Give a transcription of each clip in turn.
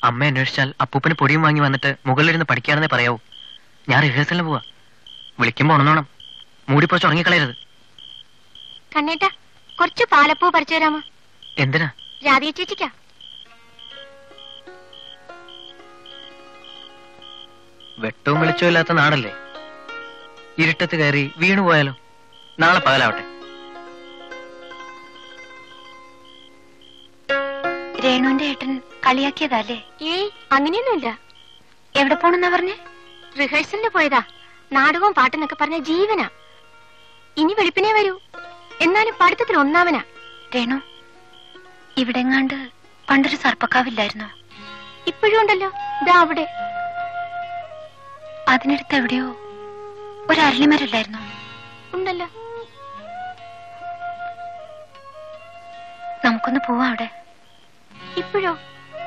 അമ്മ അന്വേഷിച്ചാൽ അപ്പൂപ്പന് പൊടിയും വാങ്ങി വന്നിട്ട് മുകളിലിരുന്ന് പഠിക്കാണെന്നേ പറയാവൂ. ഞാൻ റിഹേഴ്സലിന് പോവാ. വിളിക്കുമ്പോ ഉണന്നോണം. മൂടിപ്പോച്ച് ഉറങ്ങിക്കളയരുത്. കണ്ണേട്ടാ, കുറച്ച് പാലപ്പൂ പറിച്ചു തരാമോ? എന്തിനാ? രാധിക ചേച്ചിക്കാ. വെട്ടവും വെളിച്ചവും ഇല്ലാത്ത നാടല്ലേ. ഇരുട്ടത്ത് കയറി വീണു പോയാലോ? നാളെ പകലാവട്ടെ. രേണുവിന്റെ ഏട്ടൻ കളിയാക്കിയതല്ലേ? ഏയ്, അങ്ങനെയൊന്നുമില്ല. എവിടെ പോണെന്നാ പറഞ്ഞേ? റിഹേഴ്സലിന് പോയതാ. നാടകവും പാട്ടെന്നൊക്കെ പറഞ്ഞ ജീവനാ. ഇനി വെളുപ്പിനെ വരൂ. എന്നാലും പഠിത്തത്തിൽ ഒന്നാമനാ. രേണു, ഇവിടെങ്ങാണ്ട് പണ്ടൊരു സർപ്പക്കാവില്ലായിരുന്നോ? ഇപ്പോഴും ഉണ്ടല്ലോ, ഇതാ അവിടെ. അതിനടുത്ത് എവിടെയോ ഒരു അരളിമരമില്ലായിരുന്നോ? ഉണ്ടല്ലോ. നമുക്കൊന്ന് പോവാ അവിടെ. ഇപ്പോഴോ?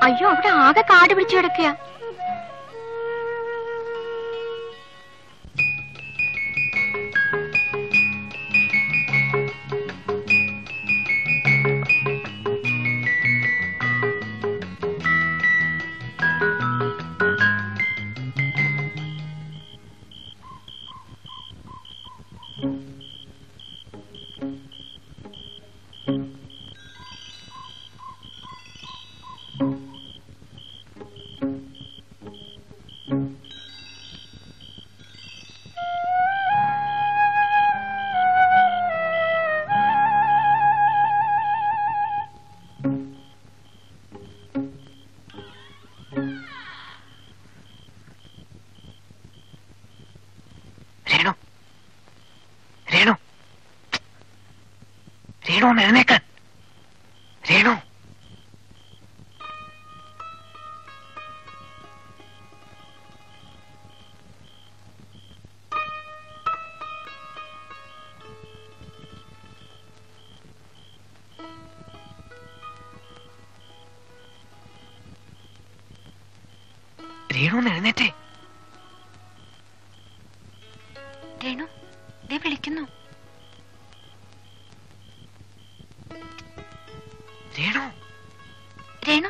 അയ്യോ, അവിടെ ആകെ കാട് പിടിച്ചു കിടക്കുക. എഴുന്നേക്കാൻ. രേണു, രേണു എഴുന്നേറ്റേ. രേണു, ദേ വിളിക്കുന്നു. രേണു, രേണു,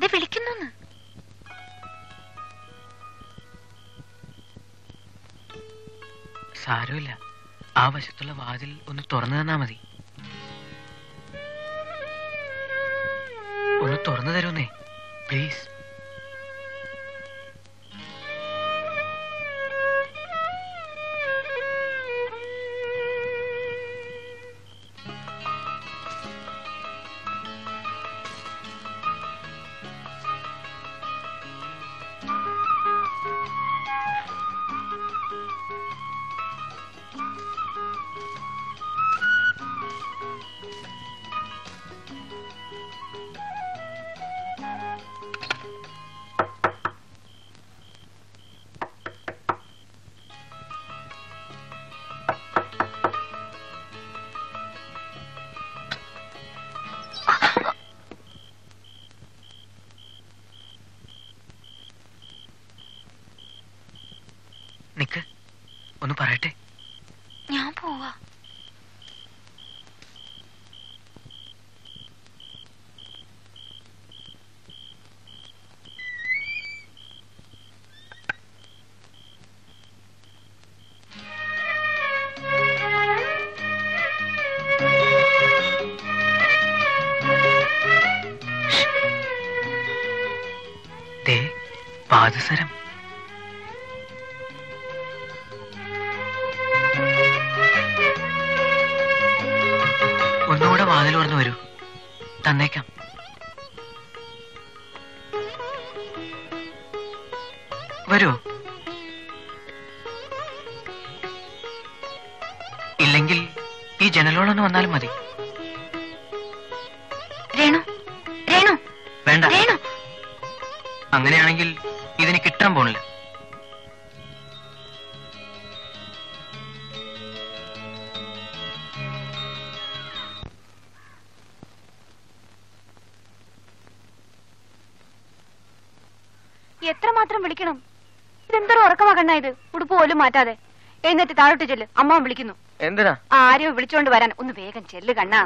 ദേ വിളിക്കുന്നു. സാരമില്ല, ആ വശത്തുള്ള വാതിൽ ഒന്ന് തുറന്നു തന്നാ മതി. ഒന്ന് തുറന്നു തരുന്നേ പ്ലീസ്. നിക്ക്, ഒന്ന് പറയട്ടെ. ഞാൻ പോവാ. ദേ പാദസരം. ഒന്നുകൂടെ വാതിൽ തുറന്നു വരൂ, തന്നേക്കാം. വരൂ. ഇല്ലെങ്കിൽ ഈ ജനലോടൊന്ന് വന്നാലും മതി. രേണു, രേണു, വേണ്ട. രേണു. അങ്ങനെയാണെങ്കിൽ ഇതിന് കിട്ടാൻ പോണില്ല. എത്രമാത്രം വിളിക്കണം? ഇതെന്തൊരു ഉറക്കമാകണ്ണ ഇത്? ഉടുപ്പ് പോലും മാറ്റാതെ എഴുന്നേറ്റ് താഴോട്ട് ചെല്ല്. അമ്മ വിളിക്കുന്നു. എന്തിനാ? ആരെയോ വിളിച്ചോണ്ട് വരാൻ. ഒന്ന് വേഗം ചെല്ല് കണ്ണാ.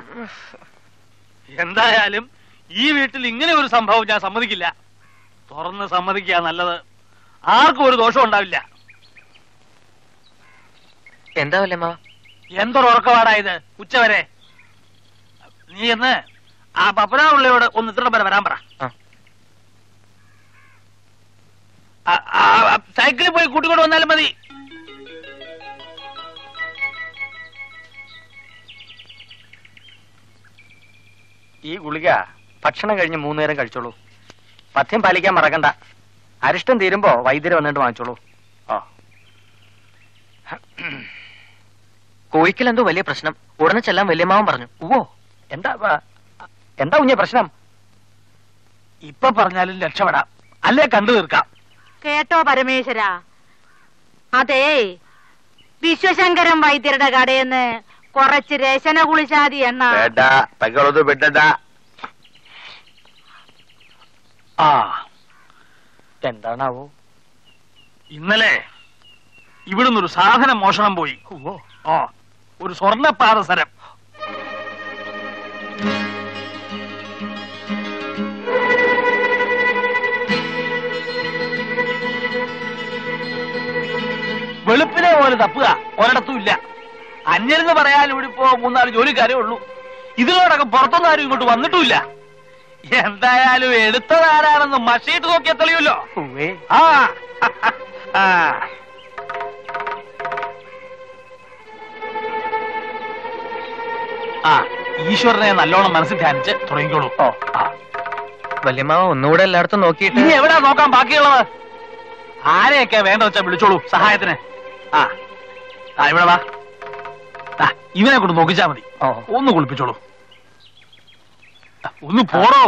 എന്തായാലും ഈ വീട്ടിൽ ഇങ്ങനെ ഒരു സംഭവം ഞാൻ സമ്മതിക്കില്ല. തുറന്ന് സമ്മതിക്കുക നല്ലത്. ആർക്കും ഒരു ദോഷം ഉണ്ടാവില്ല. എന്താ വല്യമ്മാവ? എന്തൊരു ഉറക്കപാടായത് ഉച്ചവരെ. നീ എന്ന് ആ പപ്പനാവുള്ളയോട് ഒന്ന് ഇത്ര വരെ വരാൻ പറ. സൈക്കിളിൽ പോയി കൂട്ടിക്കൊണ്ട് വന്നാലും മതി. ഈ ഗുളിക ഭക്ഷണം കഴിഞ്ഞ് 3 നേരം കഴിച്ചോളൂ. പഥ്യം പാലിക്കാൻ മറക്കണ്ട. അരിഷ്ടം തീരുമ്പോ വൈദ്യര് വന്നിട്ട് വാങ്ങിച്ചോളൂ. കോഴിക്കൽ എന്തോ വലിയ പ്രശ്നം. ഉടനെ ചെല്ലാൻ വല്യമ്മാവൻ പറഞ്ഞു. ഓ, എന്താ കുഞ്ഞെ പ്രശ്നം? ഇപ്പൊ പറഞ്ഞാലും രക്ഷപ്പെടാം, അല്ലേ കണ്ടു തീർക്കാം. കേട്ടോ പരമേശ്വര, അതേ വിശ്വശങ്കരൻ വൈദ്യരുടെ കടയെന്ന് കുറച്ച് രശന കുളിച്ചാതി എണ്ണ. എന്താണാവോ? ഇന്നലെ ഇവിടുന്നൊരു സാധനം മോഷണം പോയി. ഒരു സ്വർണ്ണപാദസരം. വെളുപ്പിനെ പോലെ തപ്പുക ഒരിടത്തും ഇല്ല. അന്യരെന്ന് പറയാൻ ഇവിടെ ഇപ്പോ 3-4 ജോലിക്കാരേ ഉള്ളൂ. ഇതിനോടൊക്കെ പുറത്തൊന്നും ആരും ഇങ്ങോട്ട് വന്നിട്ടുമില്ല. എന്തായാലും എടുത്തതാരാണെന്ന് മഷീട്ട് നോക്കിയാൽ തെളിയുമല്ലോ. ഈശ്വരനെ നല്ലോണം മനസ്സിൽ ധ്യാനിച്ച് തുടങ്ങിക്കോളൂ. വല്യമ്മാവ ഒന്നുകൂടെ എല്ലായിടത്തും നോക്കിയിട്ട്. ഇനി എവിടാ നോക്കാൻ ബാക്കിയുള്ളത്? ആരെയൊക്കെ വേണ്ട വെച്ചാ വിളിച്ചോളൂ സഹായത്തിന്. ഇവിടെ വാ. ഇവനെ കൊണ്ട് നോക്കിച്ചാ മതി. ഒന്ന് കുളിപ്പിച്ചോളൂ. ഒന്ന് പോടോ.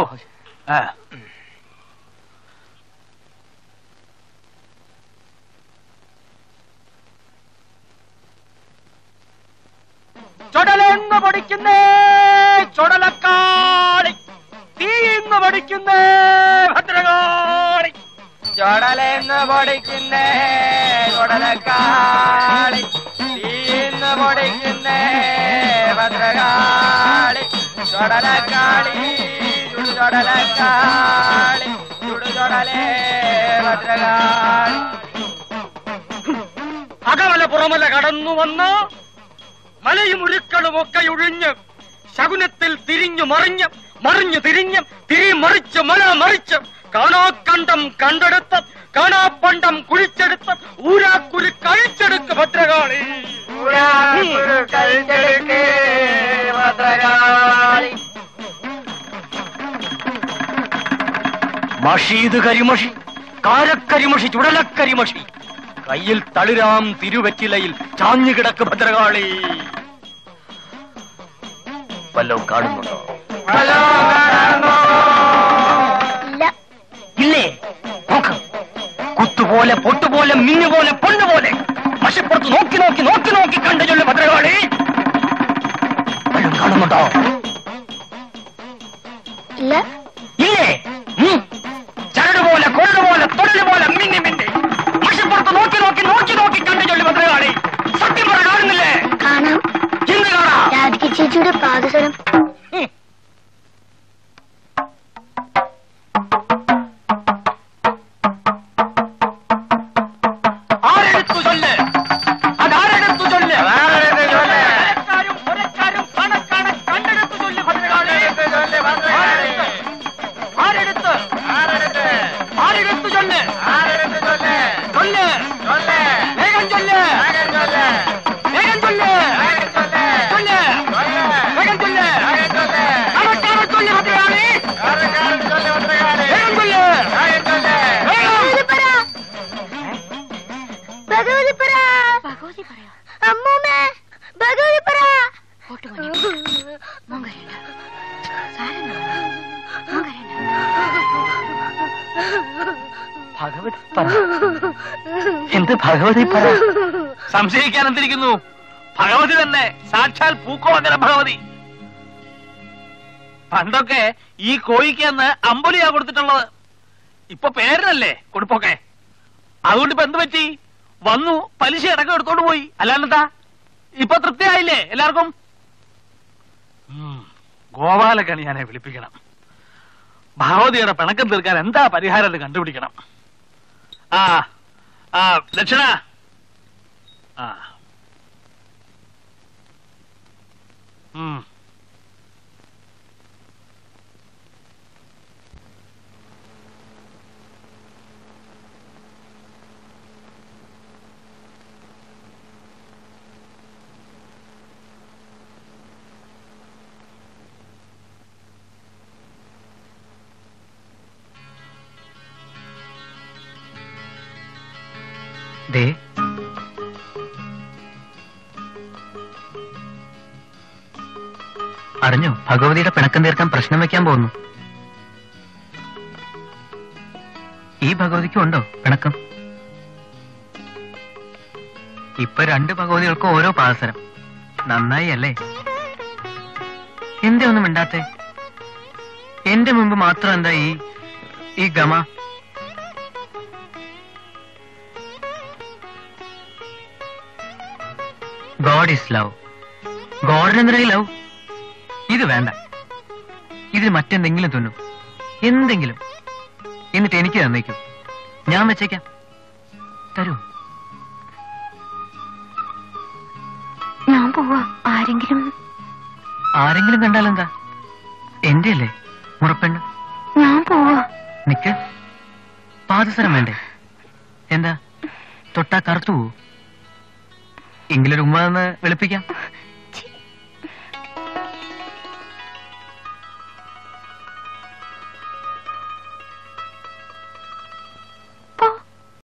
ചുടലെന്ന് പഠിക്കുന്നേ ചുടലക്കാളി, തീന്ന് പഠിക്കുന്നേ ഭദ്രകാളി. ചുടലെന്ന് പഠിക്കുന്നേ ചുടലക്കാളി, തീന്ന് പഠിക്കുന്നേ ഭദ്രകാളി. ചുടലക്കാളി ചുടലക്കാളി ചുടുചുടലേ ഭദ്രകാളി. അകമല പുറമല കടന്നു വന്ന് മലയും ഉരുക്കളുമൊക്കെ ഒഴിഞ്ഞ് ശകുനത്തിൽ തിരിഞ്ഞു മറിഞ്ഞ് മറിഞ്ഞു തിരിഞ്ഞ് തിരിമറിച്ച് മല മറിച്ച് കാണാക്കണ്ടം കണ്ടെടുത്ത് കാണാപ്പണ്ടം കുഴിച്ചെടുത്ത് ഊരാക്കുരു കഴിച്ചെടുക്ക് ഭദ്രകാളി. മഷീത് കരിമഷി, കാരക്കരിമഷി, ചുടലക്കരിമഷി, കയ്യിൽ തളിരാം തിരുവെറ്റിലയിൽ ചാഞ്ഞുകിടക്ക് ഭദ്രകാളി. വല്ലതും കാണുന്നുണ്ടോ? ഇല്ലേ? നോക്ക്. കുത്തുപോലെ പൊട്ടുപോലെ മിന്നുപോലെ പൊണ്ണുപോലെ മഷിപ്പുറത്ത് നോക്കി നോക്കി നോക്കി നോക്കി കണ്ടു ചൊല്ലു ഭദ്രകാളി. വല്ലതും കാണുന്നുണ്ടോ? ഇല്ലേ? ചരടുപോലെ കൊള്ളുപോലെ തൊഴിലുപോലെ മിന്നി മിന്നി മഷിപ്പുറത്ത് നോക്കി നോക്കി നോക്കി നോക്കി കണ്ടു ചൊല്ലു ഭദ്രകാളി. സത്യം പറ, കാണുന്നില്ലേ? കാണാം. എന്ത് കാണാം? രാധിക ചേച്ചിയുടെ പാദസരം. ആരെടുത്തു ചൊല്ല്? അതാരെടുത്തു ചൊല്ല്? ഒരക്കാരും പണക്കാണ് കണ്ടെടുത്തു ചൊല്ല് ഭദ്രകാളി. ആരെടുത്ത്? ആരെടുത്തു ചൊല്ല്? ചൊല്ല് വേഗം ചൊല്ല്. വേഗം ചൊല്ല്. ചൊല്ല് വേഗം ചൊല്ല്. പണക്കാരൻ ചൊല്ല് ഭദ്രകാളി. വേഗം ചൊല്ല്. ഭഗവതിപ്പറ. അമ്മൂമ്മേ, ഭഗവതിപ്പറ. ഭഗവതി പറ. എന്ത് ഭഗവതി പറ? സംശയിക്കാൻ എന്തിരിക്കുന്നു? ഭഗവതി തന്നെ, സാക്ഷാൽ പൂക്കോളങ്ങര ഭഗവതി. പണ്ടൊക്കെ ഈ കോഴിക്ക് എന്ന് അമ്പലിയാ കൊടുത്തിട്ടുള്ളത്. ഇപ്പൊ പേരിനല്ലേ കൊടുപ്പൊക്കെ. അതുകൊണ്ട് ഇപ്പൊ എന്ത് പറ്റി? വന്നു പലിശ അടക്കം എടുത്തോണ്ട് പോയി. അല്ലാണ്ടെന്താ? ഇപ്പൊ തൃപ്തിയായില്ലേ എല്ലാവർക്കും? ഗോപാലകണിയാനെ വിളിപ്പിക്കണം. ഭഗവതിയുടെ പിണക്കം തീർക്കാൻ എന്താ പരിഹാരം എന്ന് കണ്ടുപിടിക്കണം. ദക്ഷിണ. ദേ, അറിഞ്ഞോ ഭഗവതിയുടെ പിണക്കം തീർക്കാൻ പ്രശ്നം വെക്കാൻ പോകുന്നു. ഈ ഭഗവതിക്കും ഉണ്ടോ പിണക്കം? ഇപ്പൊ 2 ഭഗവതികൾക്കും ഓരോ പാദസരം. നന്നായി അല്ലേ? എന്തേ ഒന്നും മിണ്ടാത്തെ? എന്റെ മുമ്പ് മാത്രം എന്താ ഈ ഗമ? God is love. ഗോഡിനെന്തിനാ ലവ്? ഇത് വേണ്ട. ഇതിൽ മറ്റെന്തെങ്കിലും തിന്നു, എന്തെങ്കിലും. എന്നിട്ട് എനിക്ക് തന്നേക്കും, ഞാൻ വെച്ചേക്കാം. തരൂ. ഞാൻ പോവാ. ആരെങ്കിലും കണ്ടാലെന്താ? എന്റെ അല്ലേ മുറപ്പെണ്ണ്. ഞാൻ പോവാ. നിക്ക്. പാദസരം വേണ്ടേ? എന്താ തൊട്ടാ കറുത്തു പോവൂ? എങ്കിലൊരു ഉമ്മ വെളുപ്പിക്കാം.